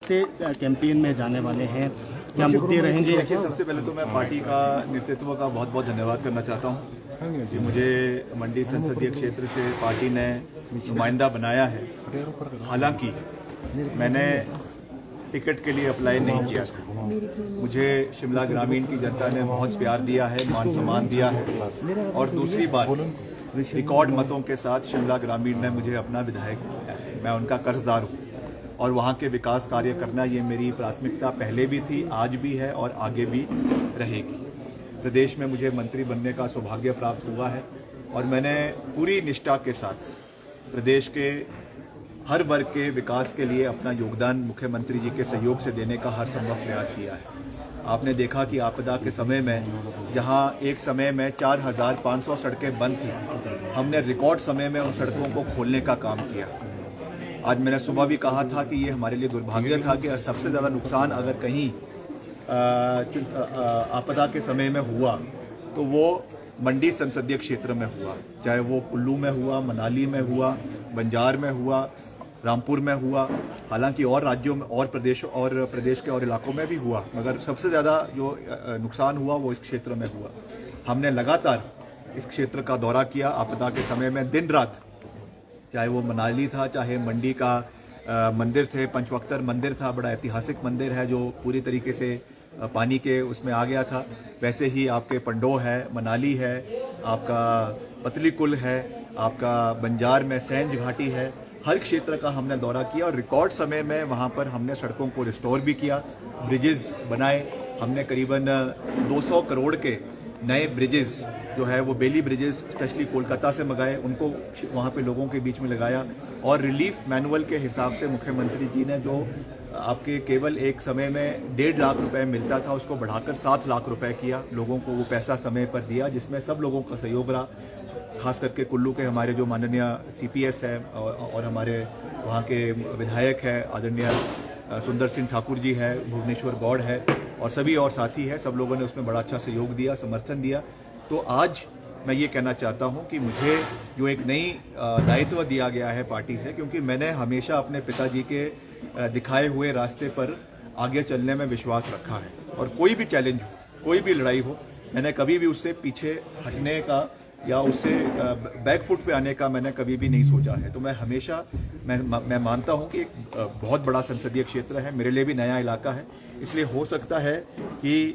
से कैंपेन में जाने वाले हैं, क्या मुद्दे रहेंगे? देखिए, सबसे पहले तो मैं पार्टी का नेतृत्व का बहुत बहुत धन्यवाद करना चाहता हूँ कि मुझे मंडी संसदीय क्षेत्र से पार्टी ने नुमाइंदा बनाया है। हालांकि मैंने टिकट के लिए अप्लाई नहीं किया था। मुझे शिमला ग्रामीण की जनता ने बहुत प्यार दिया है, मान सम्मान दिया है, और दूसरी बात, रिकॉर्ड मतों के साथ शिमला ग्रामीण ने मुझे अपना विधायक बनाया है। मैं उनका कर्जदार हूँ और वहाँ के विकास कार्य करना ये मेरी प्राथमिकता पहले भी थी, आज भी है और आगे भी रहेगी। प्रदेश में मुझे मंत्री बनने का सौभाग्य प्राप्त हुआ है और मैंने पूरी निष्ठा के साथ प्रदेश के हर वर्ग के विकास के लिए अपना योगदान मुख्यमंत्री जी के सहयोग से देने का हर संभव प्रयास किया है। आपने देखा कि आपदा के समय में जहां एक समय में 4,500 सड़कें बंद थी, हमने रिकॉर्ड समय में उन सड़कों को खोलने का काम किया। आज मैंने सुबह भी कहा था कि ये हमारे लिए दुर्भाग्य था कि सबसे ज़्यादा नुकसान अगर कहीं आपदा के समय में हुआ तो वो मंडी संसदीय क्षेत्र में हुआ, चाहे वो कुल्लू में हुआ, मनाली में हुआ, बंजार में हुआ, रामपुर में हुआ, हालांकि और राज्यों में और प्रदेश के और इलाकों में भी हुआ, मगर सबसे ज़्यादा जो नुकसान हुआ वो इस क्षेत्र में हुआ। हमने लगातार इस क्षेत्र का दौरा किया आपदा के समय में, दिन रात, चाहे वो मनाली था, चाहे मंडी का मंदिर थे, पंचवक्तर मंदिर था, बड़ा ऐतिहासिक मंदिर है जो पूरी तरीके से पानी के उसमें आ गया था। वैसे ही आपके पंडो है, मनाली है, आपका पतली कुल है, आपका बंजार में सैंज घाटी है, हर क्षेत्र का हमने दौरा किया और रिकॉर्ड समय में वहाँ पर हमने सड़कों को रिस्टोर भी किया, ब्रिजेस बनाए। हमने करीबन 200 करोड़ के नए ब्रिजेस जो है वो बेली ब्रिजेस स्पेशली कोलकाता से मंगाए, उनको वहाँ पे लोगों के बीच में लगाया, और रिलीफ मैनुअल के हिसाब से मुख्यमंत्री जी ने जो आपके केवल एक समय में 1.5 लाख रुपए मिलता था उसको बढ़ाकर 7 लाख रुपए किया, लोगों को वो पैसा समय पर दिया, जिसमें सब लोगों का सहयोग रहा। खास करके कुल्लू के हमारे जो माननीय CPS है और हमारे वहाँ के विधायक है आदरणीय सुंदर सिंह ठाकुर जी है, भुवनेश्वर गौड़ है, और सभी और साथी हैं, सब लोगों ने उसमें बड़ा अच्छा सहयोग दिया, समर्थन दिया। तो आज मैं ये कहना चाहता हूँ कि मुझे जो एक नई दायित्व दिया गया है पार्टी से, क्योंकि मैंने हमेशा अपने पिताजी के दिखाए हुए रास्ते पर आगे चलने में विश्वास रखा है, और कोई भी चैलेंज हो, कोई भी लड़ाई हो, मैंने कभी भी उससे पीछे हटने का या उससे बैकफुट पे आने का मैंने कभी भी नहीं सोचा है। तो मैं हमेशा मैं मानता हूं कि एक बहुत बड़ा संसदीय क्षेत्र है, मेरे लिए भी नया इलाका है, इसलिए हो सकता है कि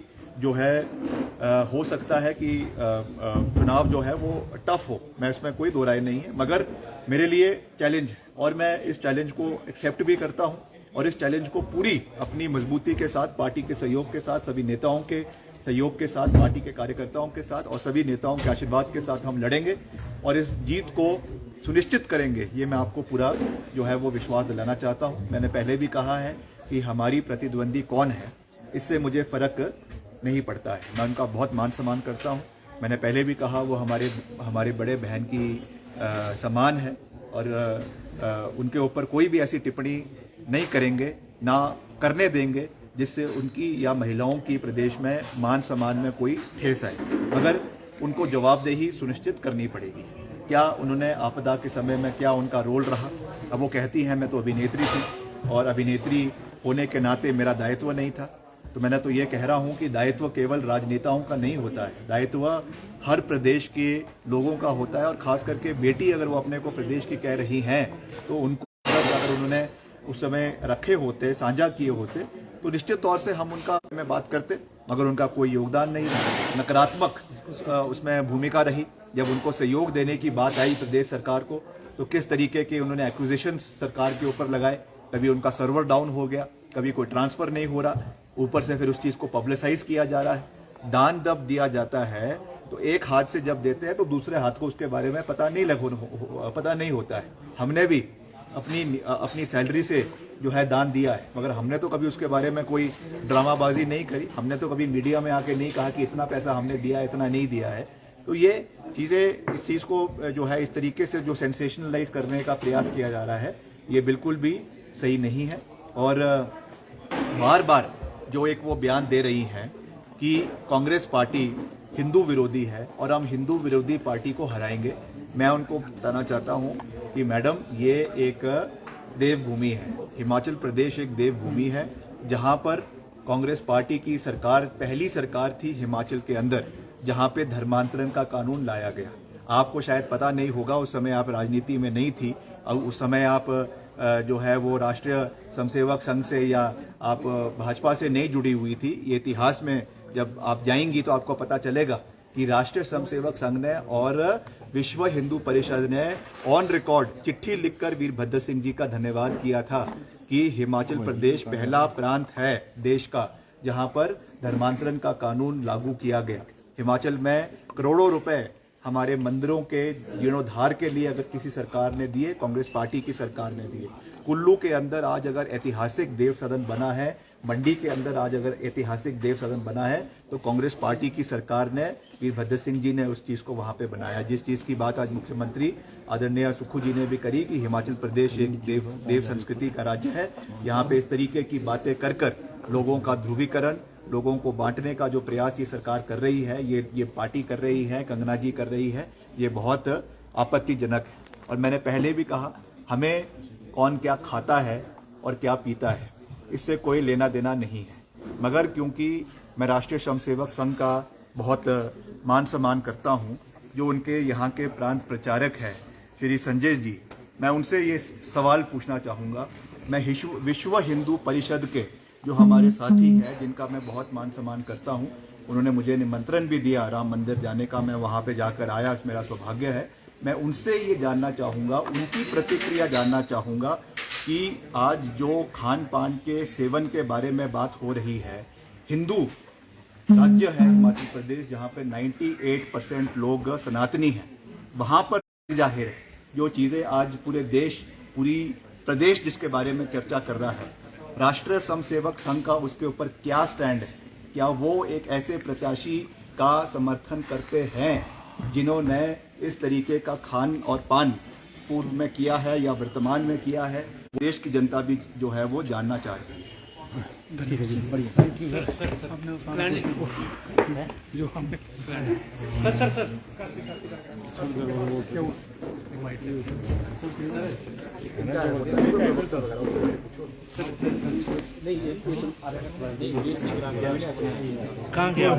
चुनाव जो है वो टफ हो, मैं इसमें कोई दो राय नहीं है, मगर मेरे लिए चैलेंज है और मैं इस चैलेंज को एक्सेप्ट भी करता हूं, और इस चैलेंज को पूरी अपनी मजबूती के साथ, पार्टी के सहयोग के साथ, सभी नेताओं के सहयोग के साथ, पार्टी के कार्यकर्ताओं के साथ और सभी नेताओं के आशीर्वाद के साथ हम लड़ेंगे और इस जीत को सुनिश्चित करेंगे। ये मैं आपको पूरा जो है वो विश्वास दिलाना चाहता हूँ। मैंने पहले भी कहा है कि हमारी प्रतिद्वंदी कौन है, इससे मुझे फर्क नहीं पड़ता है, मैं उनका बहुत मान सम्मान करता हूँ। मैंने पहले भी कहा वो हमारे बड़े बहन की समान है, और उनके ऊपर कोई भी ऐसी टिप्पणी नहीं करेंगे, ना करने देंगे जिससे उनकी या महिलाओं की प्रदेश में मान सम्मान में कोई ठेस आए, मगर उनको जवाबदेही सुनिश्चित करनी पड़ेगी। क्या उन्होंने आपदा के समय में क्या उनका रोल रहा? अब वो कहती हैं मैं तो अभिनेत्री थी और अभिनेत्री होने के नाते मेरा दायित्व नहीं था, तो मैंने तो ये कह रहा हूँ कि दायित्व केवल राजनेताओं का नहीं होता है, दायित्व हर प्रदेश के लोगों का होता है, और खास करके बेटी अगर वो अपने को प्रदेश की कह रही हैं तो उनको अगर उन्होंने उस समय रखे होते, साझा किए होते, तो निश्चित तौर से हम उनका में बात करते, मगर उनका कोई योगदान नहीं रहा, नकारात्मक उसमें भूमिका रही। जब उनको सहयोग देने की बात आई प्रदेश सरकार को, तो किस तरीके के उन्होंने एक्विजिशन सरकार के ऊपर लगाए, कभी उनका सर्वर डाउन हो गया, कभी कोई ट्रांसफर नहीं हो रहा, ऊपर से फिर उस चीज़ को पब्लिसाइज किया जा रहा है। दान जब दिया जाता है तो एक हाथ से जब देते हैं तो दूसरे हाथ को उसके बारे में पता नहीं होता है। हमने भी अपनी सैलरी से जो है दान दिया है, मगर हमने तो कभी उसके बारे में कोई ड्रामाबाजी नहीं करी, हमने तो कभी मीडिया में आके नहीं कहा कि इतना पैसा हमने दिया, इतना नहीं दिया है। तो ये चीज़ें, इस चीज़ को जो है इस तरीके से जो सेंसेशनलाइज करने का प्रयास किया जा रहा है, ये बिल्कुल भी सही नहीं है। और बार बार जो एक वो बयान दे रही हैं कि कांग्रेस पार्टी हिंदू विरोधी है और हम हिंदू विरोधी पार्टी को हराएंगे, मैं उनको बताना चाहता हूं कि मैडम, ये एक देवभूमि है। हिमाचल प्रदेश एक देवभूमि है जहां पर कांग्रेस पार्टी की सरकार पहली सरकार थी हिमाचल के अंदर जहां पे धर्मांतरण का कानून लाया गया। आपको शायद पता नहीं होगा, उस समय आप राजनीति में नहीं थी और उस समय आप जो है वो राष्ट्रीय स्वयंसेवक संघ से या आप भाजपा से नहीं जुड़ी हुई थी। ये इतिहास में जब आप जाएंगी तो आपको पता चलेगा कि राष्ट्रीय स्वयंसेवक संघ ने और विश्व हिंदू परिषद ने ऑन रिकॉर्ड चिट्ठी लिखकर वीरभद्र सिंह जी का धन्यवाद किया था कि हिमाचल प्रदेश पहला प्रांत है देश का जहां पर धर्मांतरण का कानून लागू किया गया। हिमाचल में करोड़ों रुपए हमारे मंदिरों के जीर्णोद्धार के लिए अगर किसी सरकार ने दिए, कांग्रेस पार्टी की सरकार ने दिए। कुल्लू के अंदर आज अगर ऐतिहासिक देव सदन बना है, मंडी के अंदर आज अगर ऐतिहासिक देव सदन बना है तो कांग्रेस पार्टी की सरकार ने, वीरभद्र सिंह जी ने उस चीज को वहां पे बनाया। जिस चीज की बात आज मुख्यमंत्री आदरणीय सुक्खू जी ने भी करी कि हिमाचल प्रदेश एक देव संस्कृति का राज्य है। यहाँ पे इस तरीके की बातें कर लोगों का ध्रुवीकरण, लोगों को बांटने का जो प्रयास ये सरकार कर रही है, ये पार्टी कर रही है, कंगना जी कर रही है, ये बहुत आपत्तिजनक है। और मैंने पहले भी कहा, हमें कौन क्या खाता है और क्या पीता है इससे कोई लेना देना नहीं है, मगर क्योंकि मैं राष्ट्रीय स्वयंसेवक संघ का बहुत मान सम्मान करता हूं, जो उनके यहाँ के प्रांत प्रचारक हैं श्री संजय जी, मैं उनसे ये सवाल पूछना चाहूँगा। मैं विश्व हिंदू परिषद के जो हमारे साथी हैं जिनका मैं बहुत मान सम्मान करता हूं, उन्होंने मुझे निमंत्रण भी दिया राम मंदिर जाने का, मैं वहां पे जाकर आया, मेरा सौभाग्य है। मैं उनसे ये जानना चाहूँगा, उनकी प्रतिक्रिया जानना चाहूँगा कि आज जो खान पान के सेवन के बारे में बात हो रही है, हिंदू राज्य है हिमाचल प्रदेश जहाँ पे 98% लोग सनातनी हैं, वहाँ पर जाहिर है जो चीज़ें आज पूरे देश, पूरी प्रदेश जिसके बारे में चर्चा कर रहा है, राष्ट्रीय स्वयंसेवक संघ का उसके ऊपर क्या स्टैंड है? क्या वो एक ऐसे प्रत्याशी का समर्थन करते हैं जिन्होंने इस तरीके का खान और पान पूर्व में किया है या वर्तमान में किया है? देश की जनता भी जो है वो जानना चाह रही है। ठीक है जी, बढ़िया, थैंक यू सर। जो हमने सर कहाँ गया?